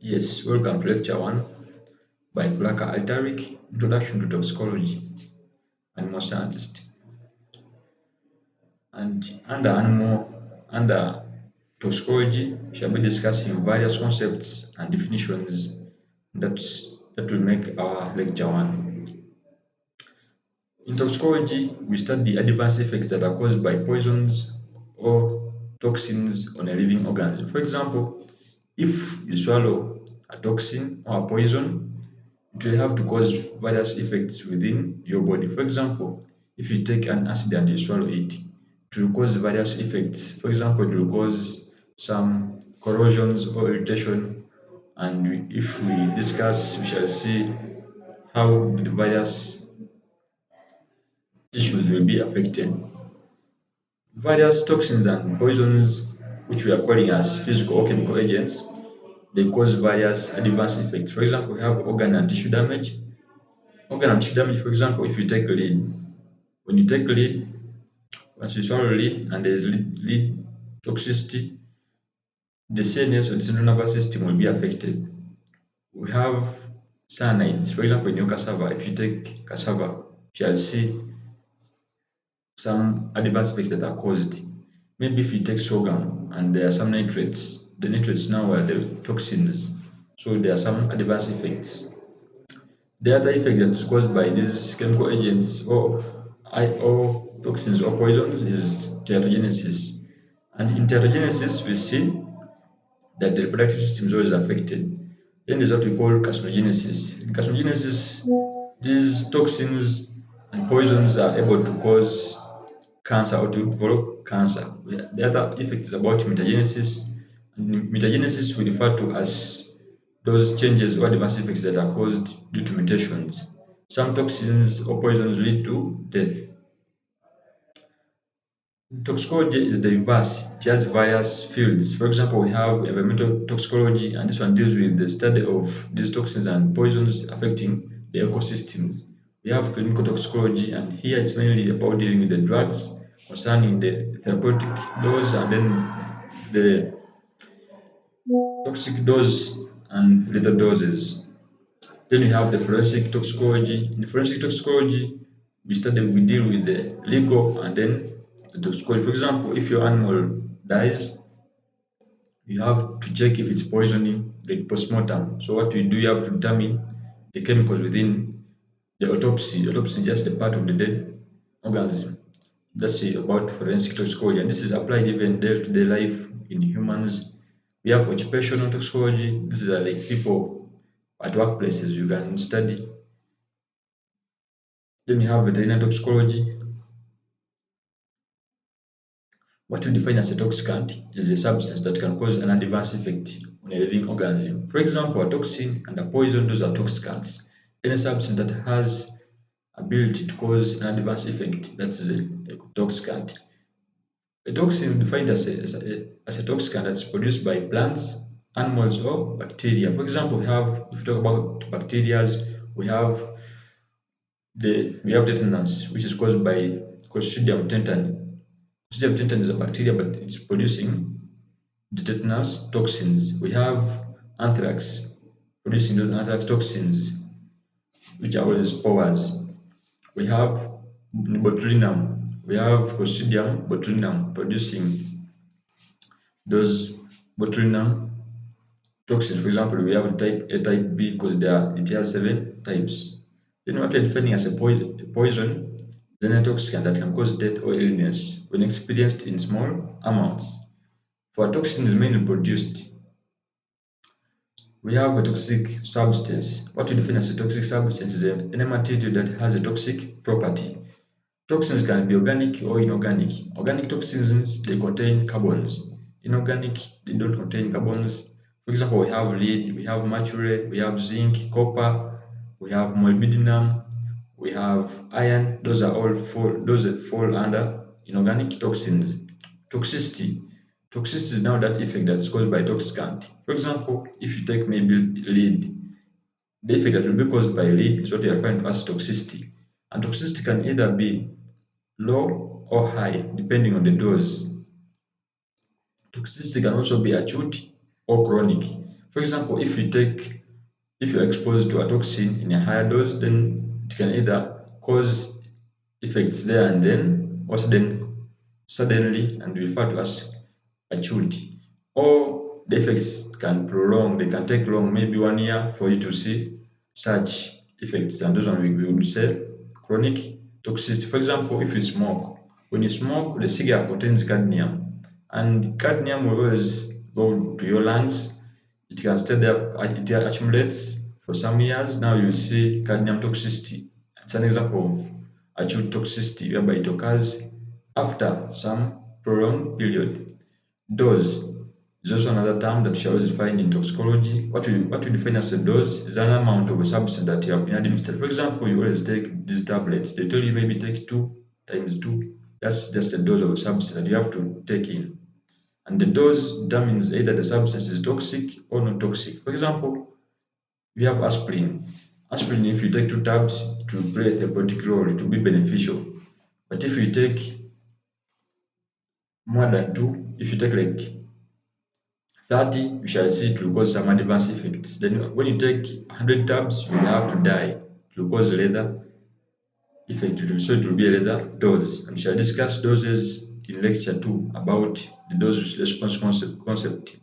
Yes, welcome to lecture 1 by Plaka Altaric, Introduction to Toxicology, Animal Scientist. And under toxicology, we shall be discussing various concepts and definitions that will make our lecture 1. In toxicology, we study adverse effects that are caused by poisons or toxins on a living organism. For example, if you swallow a toxin or a poison, it will have to cause various effects within your body. For example, if you take an acid and you swallow it, it will cause various effects. For example, it will cause some corrosions or irritation. And if we discuss, we shall see how the various tissues will be affected. Various toxins and poisons, which we are calling as physical or chemical agents, they cause various adverse effects. For example, we have organ and tissue damage. Organ and tissue damage, for example, if you take lead, when you take lead, once you swallow lead and there is lead toxicity, the CNS or the central nervous system will be affected. We have cyanides, for example, in your cassava, if you take cassava, you shall see some adverse effects that are caused. Maybe if you take sorghum and there are some nitrates, the nitrates now are the toxins, so there are some adverse effects. The other effect that is caused by these chemical agents or toxins or poisons is teratogenesis. And in teratogenesis, we see that the reproductive system is always affected. Then there's what we call carcinogenesis. In carcinogenesis, these toxins and poisons are able to cause cancer or to develop cancer. The other effect is about mutagenesis. And mutagenesis we refer to as those changes or adverse effects that are caused due to mutations. Some toxins or poisons lead to death. Toxicology is diverse. It has various fields. For example, we have environmental toxicology, and this one deals with the study of these toxins and poisons affecting the ecosystems. We have clinical toxicology, and here it's mainly about dealing with the drugs concerning the therapeutic dose and then the toxic dose and lethal doses. Then we have the forensic toxicology. In forensic toxicology, we deal with the legal and then the toxicology. For example, if your animal dies, you have to check if it's poisoning, like postmortem. So what we do, you have to determine the chemicals within the autopsy. The autopsy is just a part of the dead organism. That's it about forensic toxicology, and this is applied even day-to-day life in humans. We have occupational toxicology. This is like people at workplaces you can study. Then we have veterinary toxicology. What we define as a toxicant is a substance that can cause an adverse effect on a living organism. For example, a toxin and a poison, those are toxicants. Any substance that has ability to cause an adverse effect, that's a toxicant. A toxin is defined as a toxicant that's produced by plants, animals, or bacteria. For example, if we talk about bacteria, we have we have tetanus, which is caused by Clostridium tetani. Clostridium tetani is a bacteria, but it's producing the tetanus toxins. We have anthrax, producing those anthrax toxins, which are all the spores. We have botulinum. We have Clostridium botulinum producing those botulinum toxins. For example, we have type A, type B, because it has 7 types. Then what we're defining as a poison is a toxicant that can cause death or illness when experienced in small amounts. For a toxin is mainly produced, we have a toxic substance. What we define as a toxic substance is any material that has a toxic property. Toxins can be organic or inorganic. Organic toxins, they contain carbons. Inorganic, they don't contain carbons. For example, we have lead, we have mercury, we have zinc, copper, we have molybdenum, we have iron. Those that fall under inorganic toxins. Toxicity. Toxicity is now that effect that's caused by toxicant. For example, if you take maybe lead, the effect that will be caused by lead is what we are referring to as toxicity. And toxicity can either be low or high, depending on the dose. Toxicity can also be acute or chronic. For example, if you're exposed to a toxin in a higher dose, then it can either cause effects there and then, or suddenly, and referred to as acute. Or the effects can prolong, they can take long, maybe 1 year for you to see such effects. And those one we would say chronic toxicity. For example, if you smoke, when you smoke, the cigarette contains cadmium, and cadmium will always go to your lungs. It can stay there, it accumulates for some years. Now you see cadmium toxicity. It's an example of acute toxicity whereby it occurs after some prolonged period. Dose is also another term that you always find in toxicology. What we define as a dose is an amount of a substance that you have been administered. For example, you always take these tablets. They tell you maybe take 2 times 2. That's just the dose of a substance that you have to take in. And the dose determines either the substance is toxic or not toxic. For example, we have aspirin. Aspirin, if you take 2 tabs, it will play a therapeutic role, it will be beneficial. But if you take more than 2, if you take like 30, you shall see it will cause some adverse effects. Then when you take 100 tabs, you will have to die. It will cause leather effect, so it will be a leather dose. And we shall discuss doses in lecture 2 about the dose response concept.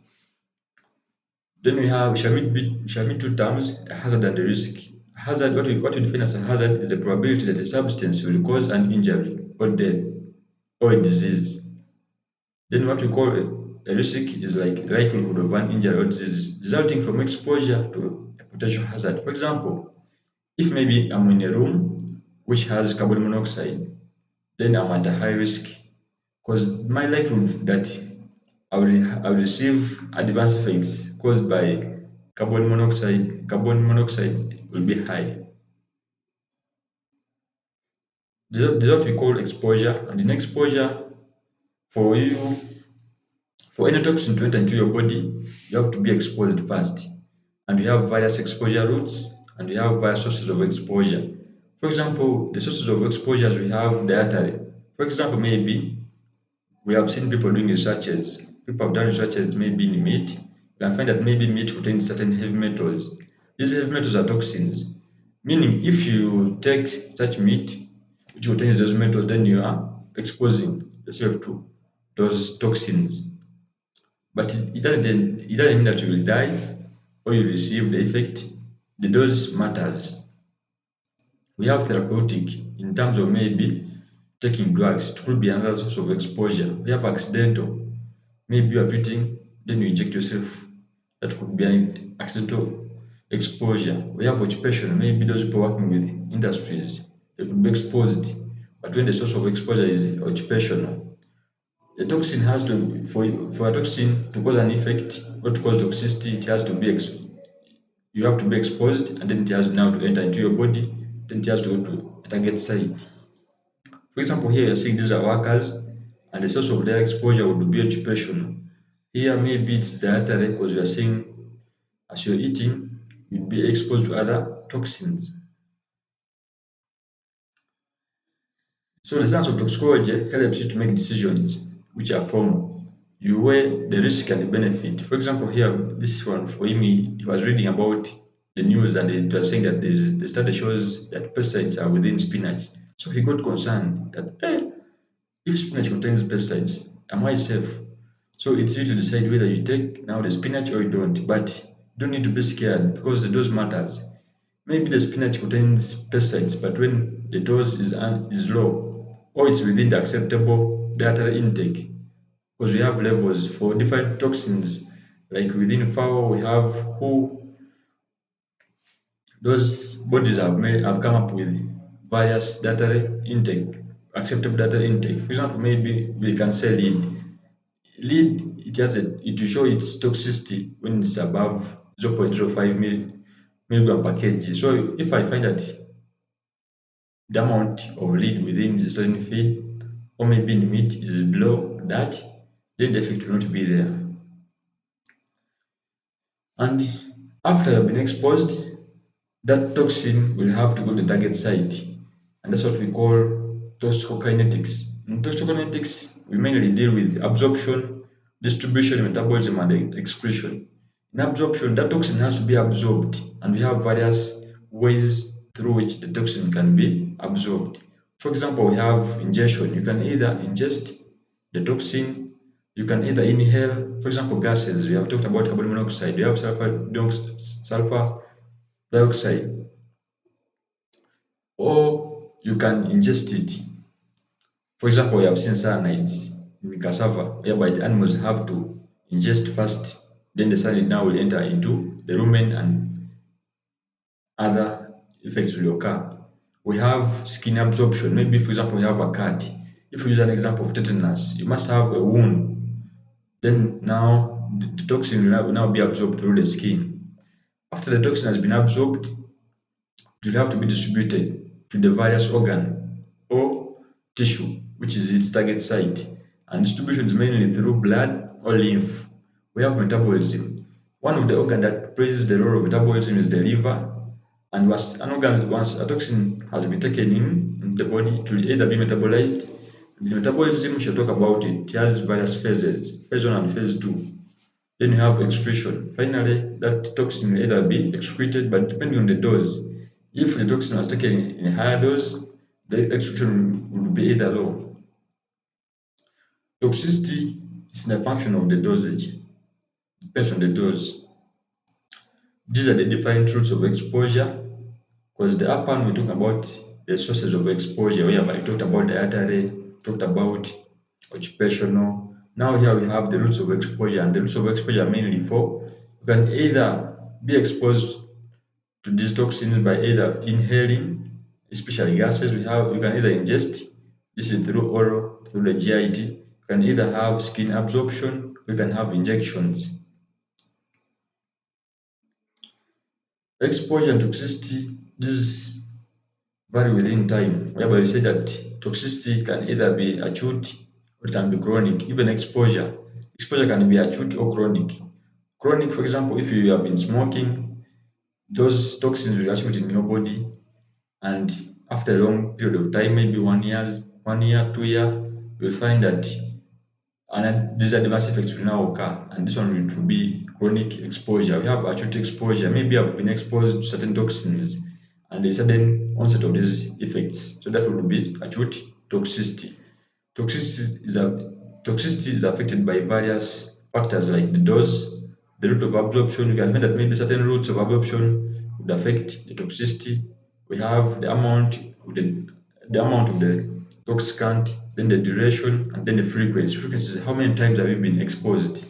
Then we shall meet 2 terms, a hazard and a risk. Hazard, what we define as a hazard is the probability that a substance will cause an injury or death or a disease. Then what we call a risk is like likelihood of an injury or disease resulting from exposure to a potential hazard. For example, if maybe I'm in a room which has carbon monoxide, then I'm at a high risk because my likelihood that I will receive adverse effects caused by carbon monoxide will be high. This is what we call exposure, and in exposure, for you for any toxin to enter into your body, you have to be exposed first. And we have various exposure routes and we have various sources of exposure. For example, the sources of exposures we have dietary. For example, maybe we have seen people doing researches. People have done researches maybe in meat. You can find that maybe meat contains certain heavy metals. These heavy metals are toxins. Meaning, if you take such meat which contains those metals, then you are exposing yourself to those toxins. But it doesn't mean that you will die or you receive the effect. The dose matters. We have therapeutic in terms of maybe taking drugs. It could be another source of exposure. We have accidental. Maybe you are treating, then you inject yourself. That could be an accidental exposure. We have occupation. Maybe those people working with industries, they could be exposed. But when the source of exposure is occupational, the toxin has to, for a toxin to cause an effect or to cause toxicity, it has to be you have to be exposed, and then it has now to enter into your body, then it has to go to a target site. For example, here you're seeing these are workers, and the source of their exposure would be occupational. Here maybe it's dietary because you are seeing as you're eating, you'll be exposed to other toxins. So the science of toxicology helps you to make decisions which are formal. You weigh the risk and the benefit. For example, here, this one for him, he was reading about the news and it was saying that the study shows that pesticides are within spinach. So he got concerned that, hey, if spinach contains pesticides, am I safe? So it's you to decide whether you take now the spinach or you don't. But you don't need to be scared because the dose matters. Maybe the spinach contains pesticides, but when the dose is low or it's within the acceptable dietary intake, because we have levels for different toxins, like within fowl, we have who those bodies have come up with various dietary intake, acceptable dietary intake. For example, maybe we can say lead. Lead it will show its toxicity when it's above 0.05 milligram per kg. So if I find that the amount of lead within the certain feed or maybe in meat is below that, then the effect will not be there. And after you have been exposed, that toxin will have to go to the target site. And that's what we call toxicokinetics. In toxicokinetics, we mainly deal with absorption, distribution, metabolism, and excretion. In absorption, that toxin has to be absorbed, and we have various ways through which the toxin can be absorbed. For example, we have ingestion. You can either ingest the toxin, you can either inhale, for example, gases. We have talked about carbon monoxide, we have sulfur dioxide, or you can ingest it. For example, we have seen cyanides in cassava, whereby the animals have to ingest first, then the cyanide now will enter into the rumen and other effects will occur. We have skin absorption. Maybe, for example, we have a cat. If we use an example of tetanus, you must have a wound. Then now the toxin will now be absorbed through the skin. After the toxin has been absorbed, it will have to be distributed to the various organ or tissue, which is its target site. And distribution is mainly through blood or lymph. We have metabolism. One of the organs that plays the role of metabolism is the liver. And once a toxin has been taken in the body, it will either be metabolized. The metabolism, we shall talk about it. It has various phases, phase 1 and phase 2. Then you have excretion. Finally, that toxin will either be excreted, but depending on the dose. If the toxin was taken in a higher dose, the excretion would be either low. Toxicity is a function of the dosage, depends on the dose. These are the different routes of exposure, because the upper one we talk about the sources of exposure, whereby we talked about dietary, talked about occupational. Now here we have the routes of exposure, and the routes of exposure are mainly four. You can either be exposed to these toxins by either inhaling, especially gases. You can either ingest, this is through oral, through the GIT. You can either have skin absorption, you can have injections. Exposure and toxicity, this vary within time, whereby we say that toxicity can either be acute or it can be chronic. Even exposure can be acute or chronic. Chronic, for example, if you have been smoking, those toxins will accumulate in your body, and after a long period of time, maybe 1 year, 2 year, you'll find that and these adverse effects will now occur, and this one will be chronic exposure. We have acute exposure. Maybe I've been exposed to certain toxins and a sudden onset of these effects. So that would be acute toxicity. Toxicity is, a, toxicity is affected by various factors like the dose, the route of absorption. You can find that maybe certain routes of absorption would affect the toxicity. We have the amount of the toxicant, then the duration, and then the frequency. Frequency is how many times have you been exposed.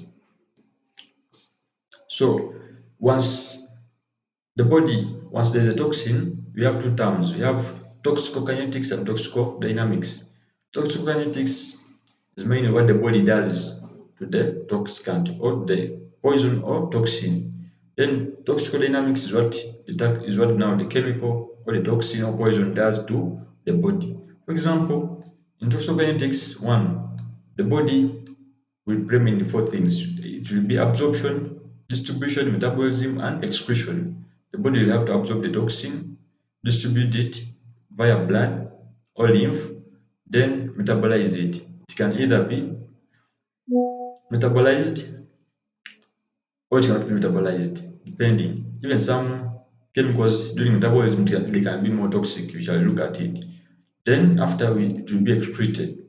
So once once there's a toxin, we have two terms. We have toxicokinetics and toxicodynamics. Toxicokinetics is mainly what the body does to the toxicant or the poison or toxin. Then toxicodynamics is what now the chemical or the toxin or poison does to the body. For example, in toxicokinetics, one, the body will play in four things. It will be absorption, distribution, metabolism, and excretion. The body will have to absorb the toxin, distribute it via blood or lymph, then metabolize it. It can either be metabolized or it cannot be metabolized, depending. Even some chemicals during metabolism they can be more toxic. We shall look at it. Then after it will be excreted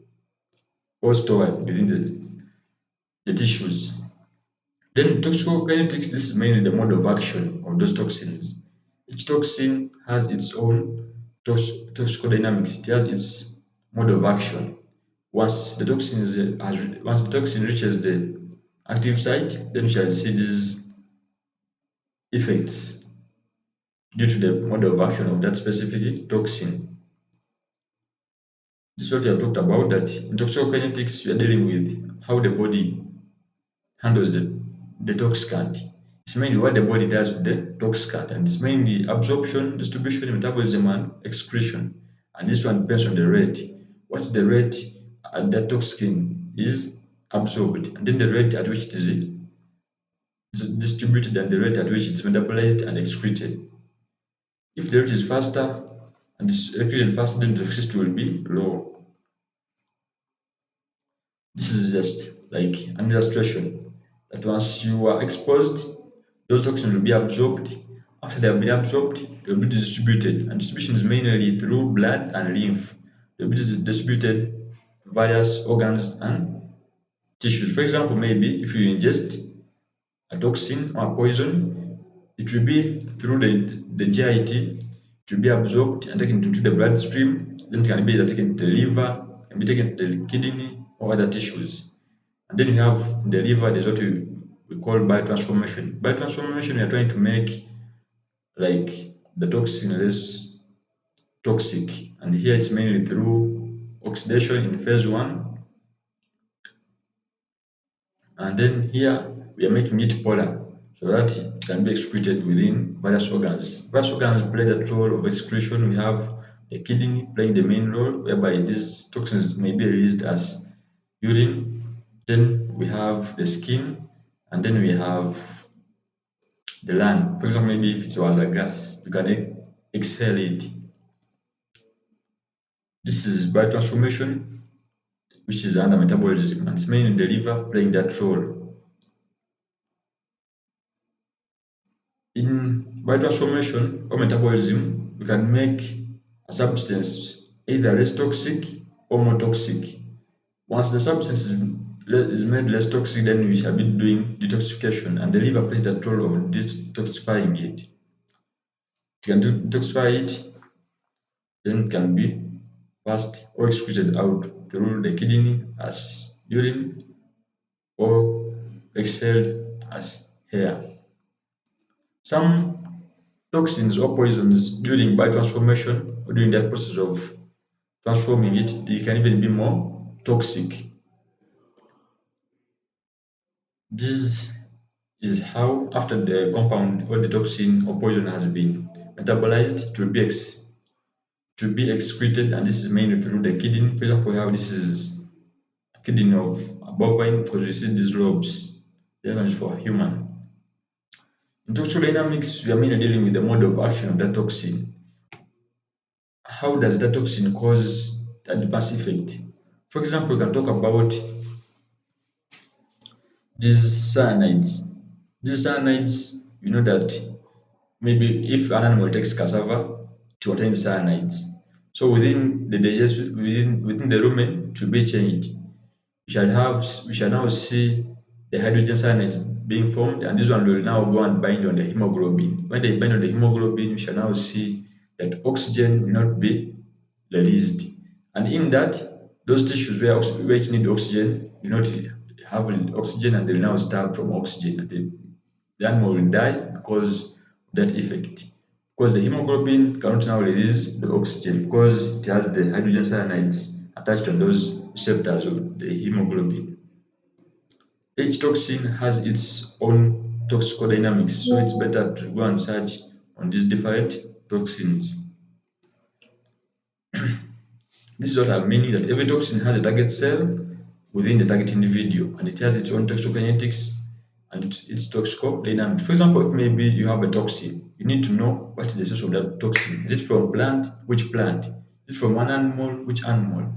or stored within the tissues. Then toxicokinetics, this is mainly the mode of action of those toxins. Each toxin has its own toxicodynamics. It has its mode of action. Once the toxin reaches the active site, then we shall see these effects due to the mode of action of that specific toxin. This is what we have talked about, that in toxicokinetics we are dealing with how the body handles the toxicant. It's mainly what the body does with the toxicant, and it's mainly absorption, distribution, metabolism, and excretion. And this one depends on the rate. What's the rate at that toxin is absorbed, and then the rate at which it is distributed, and the rate at which it's metabolized and excreted. If the rate is faster and it's excreted faster, then the toxicity will be low. This is just like an illustration that once you are exposed Those toxins will be absorbed. After they have been absorbed, they will be distributed. And distribution is mainly through blood and lymph. They will be distributed to various organs and tissues. For example, maybe if you ingest a toxin or a poison, it will be through the GIT, it will be absorbed and taken into the bloodstream, then it can be either taken to the liver, can be taken to the kidney or other tissues. And then you have in the liver, there's what we call biotransformation. Biotransformation, we are trying to make like the toxin less toxic. And here it's mainly through oxidation in phase one. And then here we are making it polar so that it can be excreted within various organs. Various organs play that role of excretion. We have the kidney playing the main role, whereby these toxins may be released as urine. Then we have the skin, and then we have the lung. For example, maybe if it was a gas, you can exhale it. This is biotransformation, which is under metabolism, and it's mainly the liver playing that role. In biotransformation or metabolism, we can make a substance either less toxic or more toxic. Once the substance is made less toxic, then we shall be doing detoxification, and the liver plays that role of detoxifying it. It can detoxify it, then it can be passed or excreted out through the kidney as urine or exhaled as hair. Some toxins or poisons during biotransformation or during that process of transforming it, they can even be more toxic. This is how, after the compound or the toxin or poison has been metabolized to be excreted, and this is mainly through the kidney. For example, we have this is a kidney of a bovine because we see these lobes. The other one is for human. In toxicodynamics, we are mainly dealing with the mode of action of that toxin. How does that toxin cause adverse effect? For example, we can talk about these cyanides. These cyanides, you know that maybe if an animal takes cassava, to attain cyanides. So within the within the rumen to be changed, we shall now see the hydrogen cyanide being formed, and this one will now go and bind on the hemoglobin. When they bind on the hemoglobin, we shall now see that oxygen will not be released. And in that, those tissues which need oxygen will not have oxygen, and they will now starve from oxygen. And the animal will die because of that effect. Because the hemoglobin cannot now release the oxygen because it has the hydrogen cyanides attached on those receptors of the hemoglobin. Each toxin has its own toxicodynamics, so it's better to go and search on these different toxins. This is what I'm meaning, that every toxin has a target cell within the target individual, and it has its own toxicokinetics and its toxicodynamics. For example, if maybe you have a toxin, you need to know what is the source of that toxin. Is it from plant? Which plant? Is it from one animal? Which animal?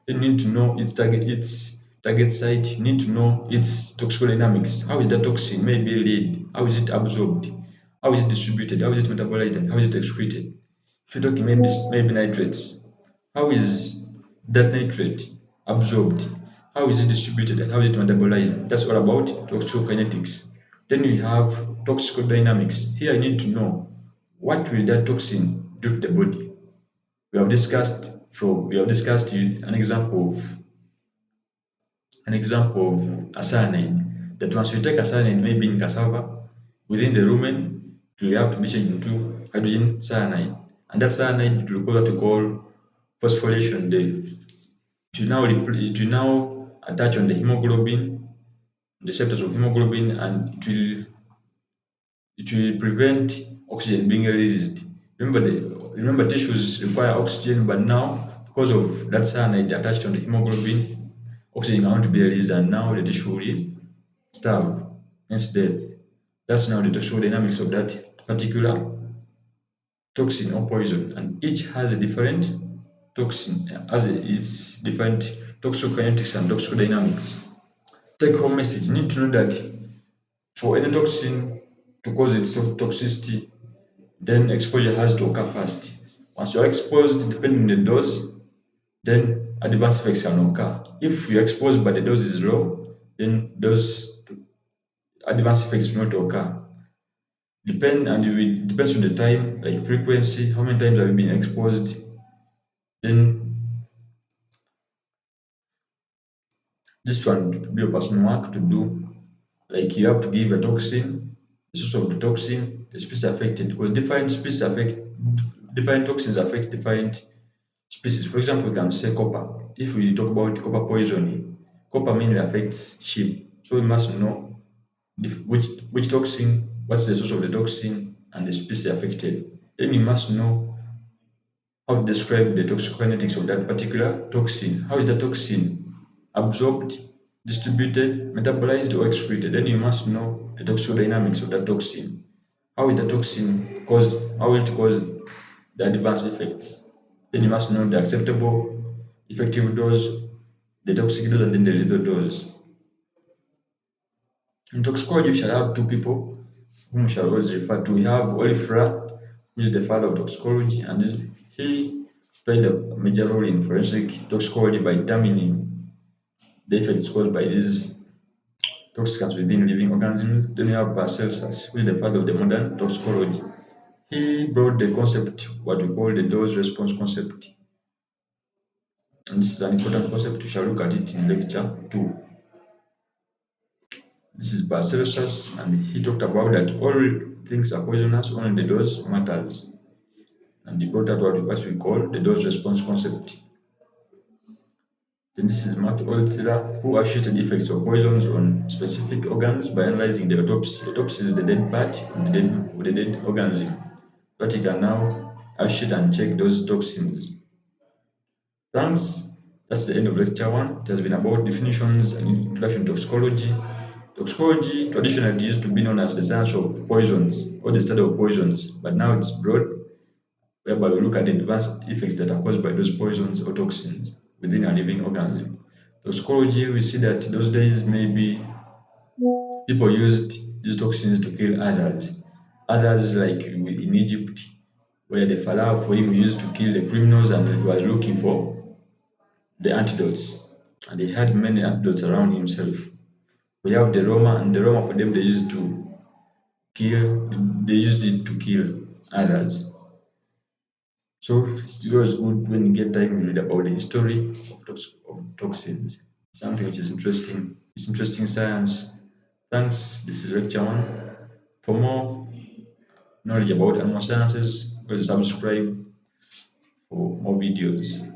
You need to know its target site. You need to know its toxicodynamics. How is that toxin maybe laid? How is it absorbed? How is it distributed? How is it metabolized? And how is it excreted? If you're talking maybe nitrates, how is that nitrate absorbed? How is it distributed and how is it metabolized? That's all about toxicokinetics. Then we have toxicodynamics. Here I need to know what will that toxin do to the body. We have discussed an example of a cyanide. That once you take a cyanide, maybe in cassava, within the rumen, it will have to be changed into hydrogen cyanide. And that cyanide will cause what we call phosphorylation there. It will now attach on the hemoglobin, the receptors of hemoglobin, and it will prevent oxygen being released. Remember tissues require oxygen, but now because of that cyanide attached on the hemoglobin, oxygen cannot be released, and now the tissue will starve, hence death. That's now the toxicodynamics of that particular toxin or poison, and each has a different toxin, has its different toxicokinetics and toxicodynamics. Take home message: you need to know that for any toxin to cause its toxicity, then exposure has to occur first. Once you're exposed, depending on the dose, then adverse effects can occur. If you're exposed but the dose is low, then those adverse effects will not occur. It depends on the time, like frequency, how many times have you been exposed. Then this one to be a personal work to do. Like you have to give a toxin, the source of the toxin, the species affected, because different toxins affect different species. For example, we can say copper. If we talk about copper poisoning, copper mainly affects sheep. So we must know which toxin, what's the source of the toxin, and the species affected. Then you must know how to describe the toxicokinetics of that particular toxin. How is the toxin absorbed, distributed, metabolized, or excreted? Then you must know the toxicodynamics of that toxin. How will the toxin cause, how will it cause the adverse effects? Then you must know the acceptable, effective dose, the toxic dose, and then the lethal dose. In toxicology, we shall have two people whom we shall always refer to. We have Olifra, who is the father of toxicology, and he played a major role in forensic toxicology by determining the effects caused by these toxicants within living organisms. Then we have Paracelsus, who is the father of the modern toxicology. He brought the concept, what we call the dose response concept. And this is an important concept. We shall look at it in lecture 2. This is Paracelsus, and he talked about that all things are poisonous, only the dose matters. And he brought out what we call the dose response concept. Then this is Mark Oltzer, who associated the effects of poisons on specific organs by analyzing the autopsy. Autopsy is the dead part of the dead organism. But he can now associate and check those toxins. Thanks. That's the end of lecture 1. It has been about definitions and introduction to toxicology. Toxicology traditionally used to be known as the science of poisons or the study of poisons, but now it's broad, whereby we look at the advanced effects that are caused by those poisons or toxins within a living organism. Toxicology, we see that those days maybe people used these toxins to kill others. Others, like in Egypt, where the Pharaoh for him used to kill the criminals and he was looking for the antidotes. And he had many antidotes around himself. We have the Roma, and the Roma for them kill, they used it to kill others. So it's always good when you get time to read about the history of toxins. Something which is interesting. It's interesting science. Thanks. This is lecture 1. For more knowledge about animal sciences, please subscribe for more videos.